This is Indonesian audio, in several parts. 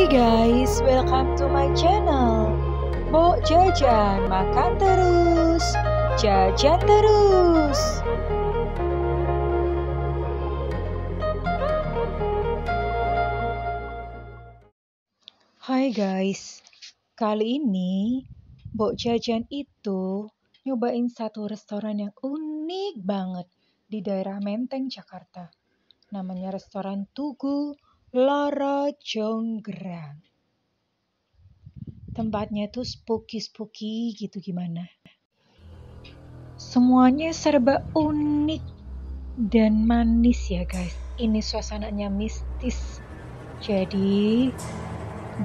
Guys, welcome to my channel. Mbok Jajan, makan terus, jajan terus. Hai guys, kali ini Mbok Jajan itu nyobain satu restoran yang unik banget di daerah Menteng, Jakarta. Namanya restoran Tugu Loro Jonggrang. Tempatnya tuh spooky gitu gimana. Semuanya serba unik dan manis ya guys. Ini suasananya mistis. Jadi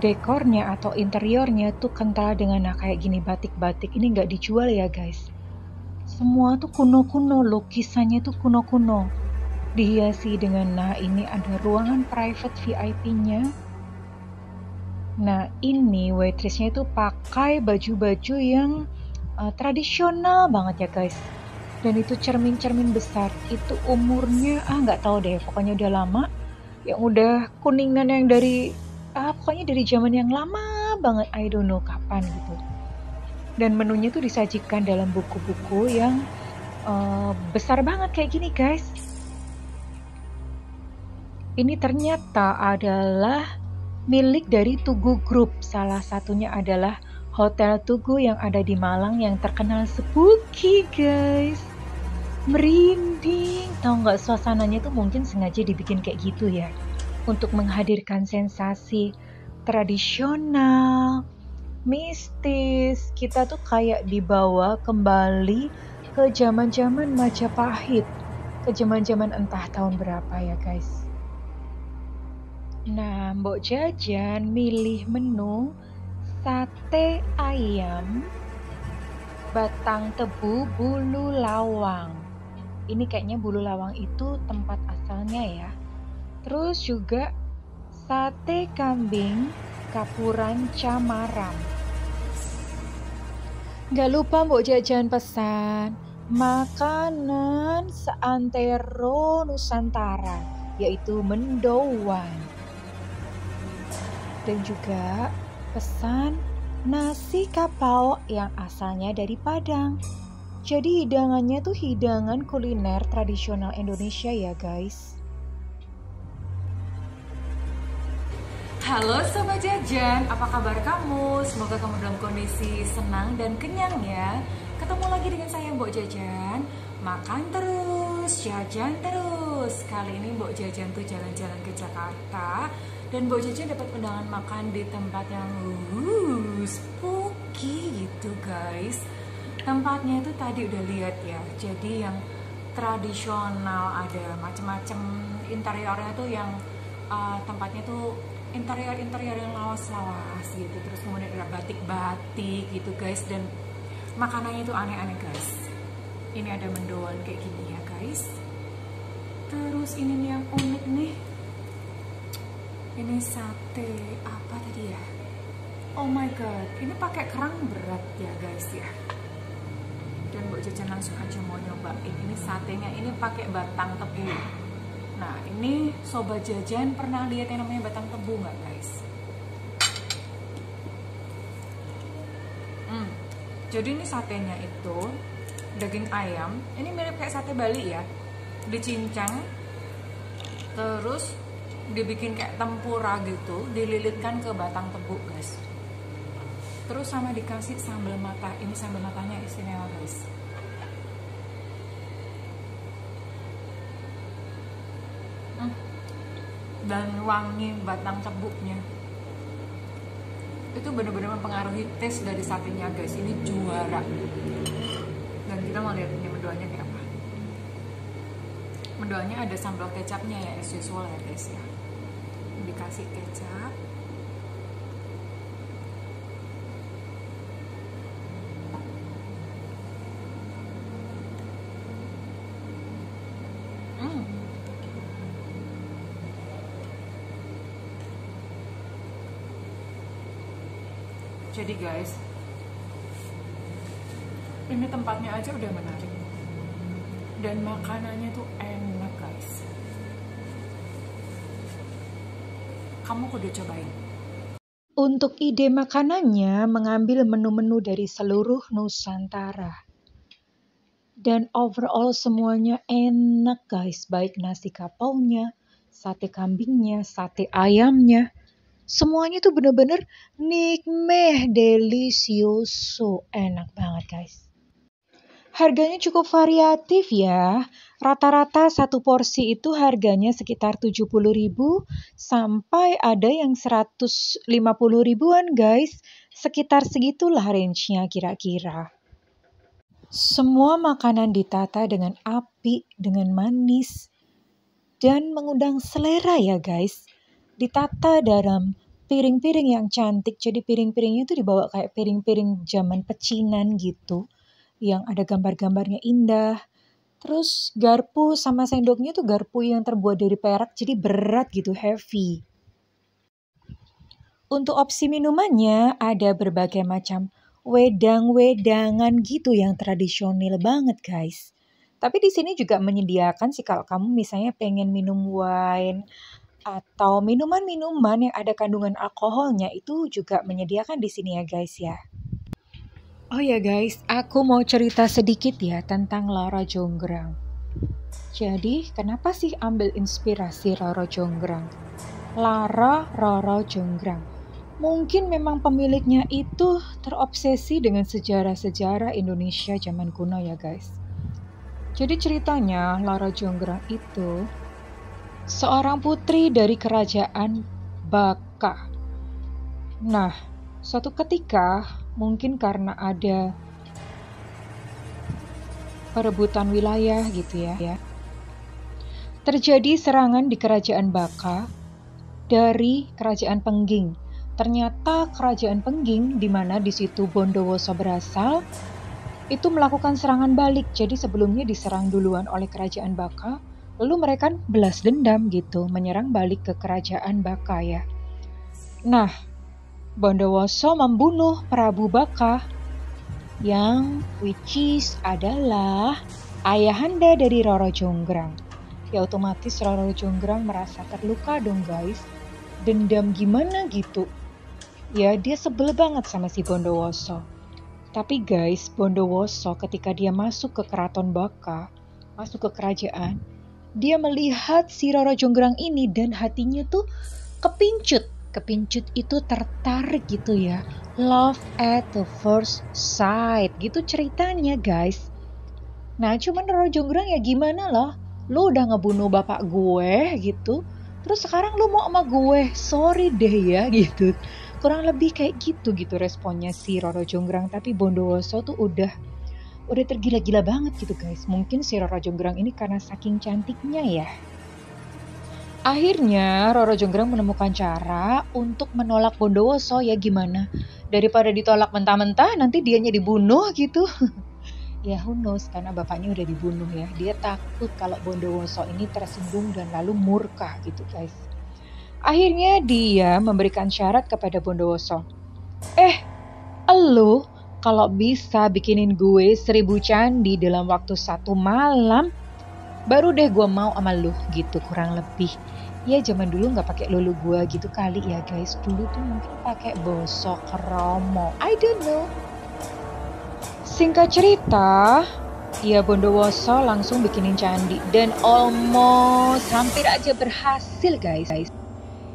dekornya atau interiornya tuh kental dengan kayak gini batik-batik. Ini nggak dijual ya guys. Semua tuh kuno-kuno, lukisannya tuh kuno-kuno. Dihiasi dengan, ini ada ruangan private VIP-nya. Nah ini waitressnya itu pakai baju-baju yang tradisional banget ya guys. Dan itu cermin-cermin besar. Itu umurnya nggak tahu deh. Pokoknya udah lama. Yang udah kuningan yang dari pokoknya dari zaman yang lama banget. I don't know kapan gitu. Dan menunya tuh disajikan dalam buku-buku yang besar banget kayak gini guys. Ini ternyata adalah milik dari Tugu Group. Salah satunya adalah Hotel Tugu yang ada di Malang yang terkenal spooky guys. Merinding. Tahu nggak, suasananya tuh mungkin sengaja dibikin kayak gitu ya. Untuk menghadirkan sensasi tradisional, mistis. Kita tuh kayak dibawa kembali ke zaman-zaman Majapahit. Ke zaman-zaman entah tahun berapa ya guys. Nah, Mbok Jajan milih menu sate ayam, batang tebu, bulu lawang. Ini kayaknya bulu lawang itu tempat asalnya ya. Terus juga sate kambing, kapuran camaram. Gak lupa Mbok Jajan pesan makanan seantero Nusantara, yaitu mendoan. Dan juga pesan nasi kapau yang asalnya dari Padang. Jadi hidangannya tuh hidangan kuliner tradisional Indonesia ya guys. Halo Sobat Jajan, apa kabar kamu? Semoga kamu dalam kondisi senang dan kenyang ya. Ketemu lagi dengan saya Mbok Jajan. Makan terus, jajan terus. Kali ini Mbok Jajan tuh jalan-jalan ke Jakarta. Dan Mbok Jajan dapat undangan makan di tempat yang spooky gitu guys. Tempatnya itu tadi udah lihat ya. Jadi yang tradisional, ada macam-macam interiornya tuh yang tempatnya tuh interior yang lawas-lawas gitu. Terus kemudian ada batik-batik gitu guys. Dan makanannya itu aneh-aneh guys. Ini ada mendoan kayak gini ya guys. Terus ini nih yang unik nih. Ini sate apa tadi ya? Oh my god, ini pakai kerang berat ya guys ya. Dan Mbok Jajan langsung aja mau nyobain. Ini satenya ini pakai batang tebu. Nah ini Sobat Jajan pernah lihat yang namanya batang tebu nggak guys? Jadi ini satenya itu daging ayam. Ini mirip kayak sate Bali ya. Dicincang, terus dibikin kayak tempura gitu, dililitkan ke batang tebu guys. Terus sama dikasih sambal mata. Ini sambal matanya istimewa guys. Dan wangi batang tebunya itu benar-benar mempengaruhi taste dari satenya guys. Ini juara. Dan kita mau lihat ini mendoannya kayak apa. Mendoannya ada sambal kecapnya ya, as usual ya guys ya. Dikasih kecap. Jadi guys, ini tempatnya aja udah menarik. Dan makanannya tuh enak guys. Kamu kudu cobain. Untuk ide makanannya mengambil menu-menu dari seluruh Nusantara. Dan overall semuanya enak guys, baik nasi kapaunya, sate kambingnya, sate ayamnya. Semuanya tuh bener-bener nikmeh, delicioso, enak banget guys. Harganya cukup variatif ya. Rata-rata satu porsi itu harganya sekitar 70.000 sampai ada yang 150 ribuan guys. Sekitar segitulah range-nya kira-kira. Semua makanan ditata dengan apik, dengan manis, dan mengundang selera ya guys. Ditata dalam piring-piring yang cantik. Jadi piring-piringnya itu dibawa kayak piring-piring zaman pecinan gitu. Yang ada gambar-gambarnya indah. Terus garpu sama sendoknya tuh garpu yang terbuat dari perak, jadi berat gitu, heavy. Untuk opsi minumannya ada berbagai macam wedang-wedangan gitu yang tradisional banget guys. Tapi di sini juga menyediakan sih kalau kamu misalnya pengen minum wine atau minuman-minuman yang ada kandungan alkoholnya itu juga menyediakan di sini ya guys ya. Oh ya guys, aku mau cerita sedikit ya tentang Lara Jonggrang. Jadi, kenapa sih ambil inspirasi Roro Jonggrang? Lara Roro Jonggrang. Mungkin memang pemiliknya itu terobsesi dengan sejarah-sejarah Indonesia zaman kuno ya guys. Jadi ceritanya Lara Jonggrang itu seorang putri dari kerajaan Baka. Nah, suatu ketika mungkin karena ada perebutan wilayah gitu ya. Terjadi serangan di kerajaan Baka dari kerajaan Pengging. Ternyata kerajaan Pengging di mana di situ Bondowoso berasal itu melakukan serangan balik. Jadi sebelumnya diserang duluan oleh kerajaan Baka, lalu mereka belas dendam gitu, menyerang balik ke kerajaan Baka ya. Nah, Bondowoso membunuh Prabu Baka yang which is adalah ayahanda dari Roro Jonggrang. Ya otomatis Roro Jonggrang merasa terluka dong guys. Dendam gimana gitu. Ya dia sebel banget sama si Bondowoso. Tapi guys, Bondowoso ketika dia masuk ke keraton Baka, masuk ke kerajaan, dia melihat si Roro Jonggrang ini dan hatinya tuh kepincut. Kepincut itu tertarik gitu ya. Love at the first sight gitu ceritanya guys. Nah cuman Roro Jonggrang ya gimana loh. Lu udah ngebunuh bapak gue gitu. Terus sekarang lu mau sama gue. Sorry deh ya gitu. Kurang lebih kayak gitu responnya si Roro Jonggrang. Tapi Bondowoso tuh udah tergila-gila banget gitu guys. Mungkin si Roro Jonggrang ini karena saking cantiknya ya. Akhirnya Roro Jonggrang menemukan cara untuk menolak Bondowoso ya gimana. Daripada ditolak mentah-mentah nanti dianya dibunuh gitu. Ya who knows karena bapaknya udah dibunuh ya. Dia takut kalau Bondowoso ini tersinggung dan lalu murka gitu guys. Akhirnya dia memberikan syarat kepada Bondowoso. Elu kalau bisa bikinin gue 1000 candi dalam waktu 1 malam, baru deh gue mau sama lu gitu kurang lebih. Ya zaman dulu nggak pakai lulu gua gitu kali ya guys. Dulu tuh mungkin pakai bosok kromo. I don't know. Singkat cerita, ya Bondowoso langsung bikinin candi dan almost hampir aja berhasil guys.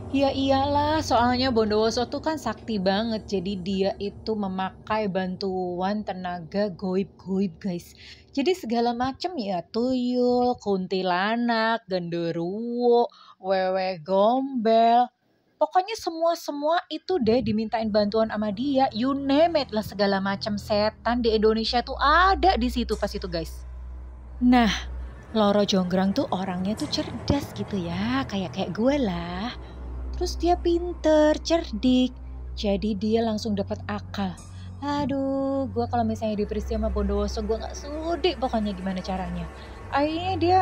Ya iyalah, soalnya Bondowoso tuh kan sakti banget. Jadi dia itu memakai bantuan tenaga goib-goib guys. Jadi segala macam ya, tuyul, kuntilanak, genderuwo, wewe gombel. Pokoknya semua itu deh dimintain bantuan sama dia. You name it lah, segala macam setan di Indonesia tuh ada di situ pas itu guys. Nah, Roro Jonggrang tuh orangnya tuh cerdas gitu ya, kayak gue lah. Terus dia pinter, cerdik, jadi dia langsung dapat akal. Aduh, gue kalau misalnya diperisi sama Bondowoso, gue gak sudi pokoknya gimana caranya. Akhirnya dia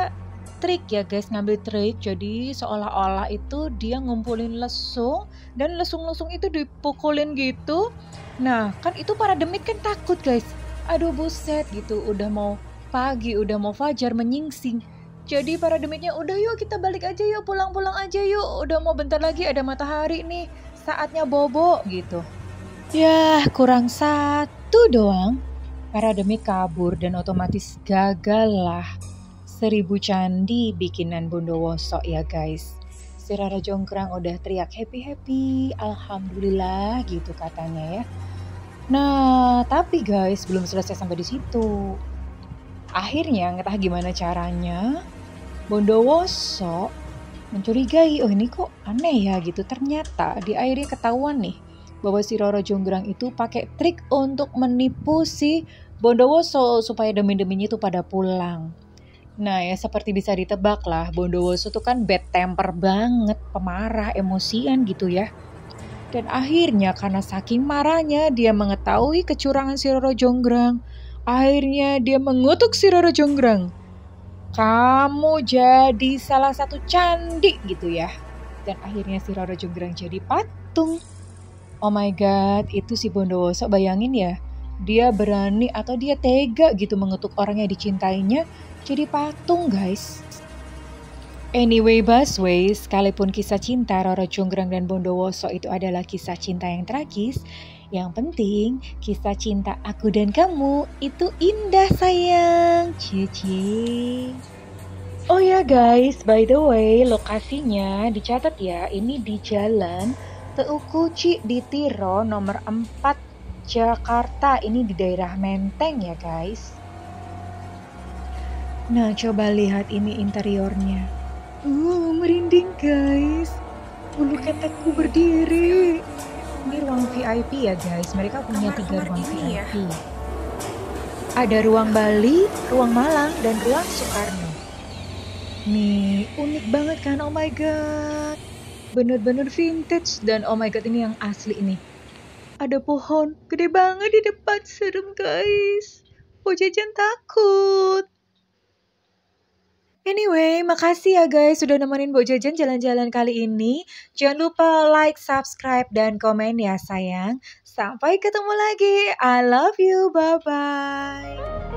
trik ya guys, ngambil trik. Jadi seolah-olah itu dia ngumpulin lesung, dan lesung-lesung itu dipukulin gitu. Nah, kan itu para demit kan takut guys. Aduh buset gitu, udah mau pagi, udah mau fajar menyingsing. Jadi para demitnya udah yuk kita balik aja yuk, pulang-pulang aja yuk. Udah mau bentar lagi ada matahari nih. saatnya bobo gitu. Yah, kurang satu doang. Para demi kabur dan otomatis gagal lah. 1000 candi bikinan Bondowoso ya guys. Si Rara Jonggrang udah teriak happy, alhamdulillah gitu katanya ya. Nah, tapi guys belum selesai sampai di situ. Akhirnya entah gimana caranya, Bondowoso mencurigai, oh ini kok aneh ya gitu. Ternyata di akhirnya ketahuan nih bahwa si Roro Jonggrang itu pakai trik untuk menipu si Bondowoso supaya demi-deminya itu pada pulang. Nah ya seperti bisa ditebak lah, Bondowoso tuh kan bad temper banget, pemarah, emosian gitu ya. Dan akhirnya karena saking marahnya dia mengetahui kecurangan si Roro Jonggrang. Akhirnya dia mengutuk si Roro Jonggrang. Kamu jadi salah satu candi gitu ya. Dan akhirnya si Roro Jonggrang jadi patung. Oh my god, itu si Bondowoso bayangin ya. Dia berani atau dia tega gitu mengutuk orang yang dicintainya jadi patung guys. Anyway busway, sekalipun kisah cinta Roro Jonggrang dan Bondowoso itu adalah kisah cinta yang tragis, yang penting kisah cinta aku dan kamu itu indah sayang. Cie. Oh ya guys, by the way, lokasinya dicatat ya, ini di Jalan Teuku di Tiro nomor 4 Jakarta. Ini di daerah Menteng ya guys. Nah, coba lihat ini interiornya. Merinding guys. Bulu ketekku berdiri. Ini ruang VIP ya guys. Mereka punya 3 ruang VIP. Ya? Ada ruang Bali, ruang Malang, dan ruang Soekarno. Nih, unik banget kan? Oh my god. Bener-bener vintage dan oh my god ini yang asli ini. Ada pohon gede banget di depan, serem guys. Jajan takut. Anyway, makasih ya guys sudah nemenin Jajan jalan-jalan kali ini. Jangan lupa like, subscribe, dan komen ya sayang. Sampai ketemu lagi. I love you. Bye-bye.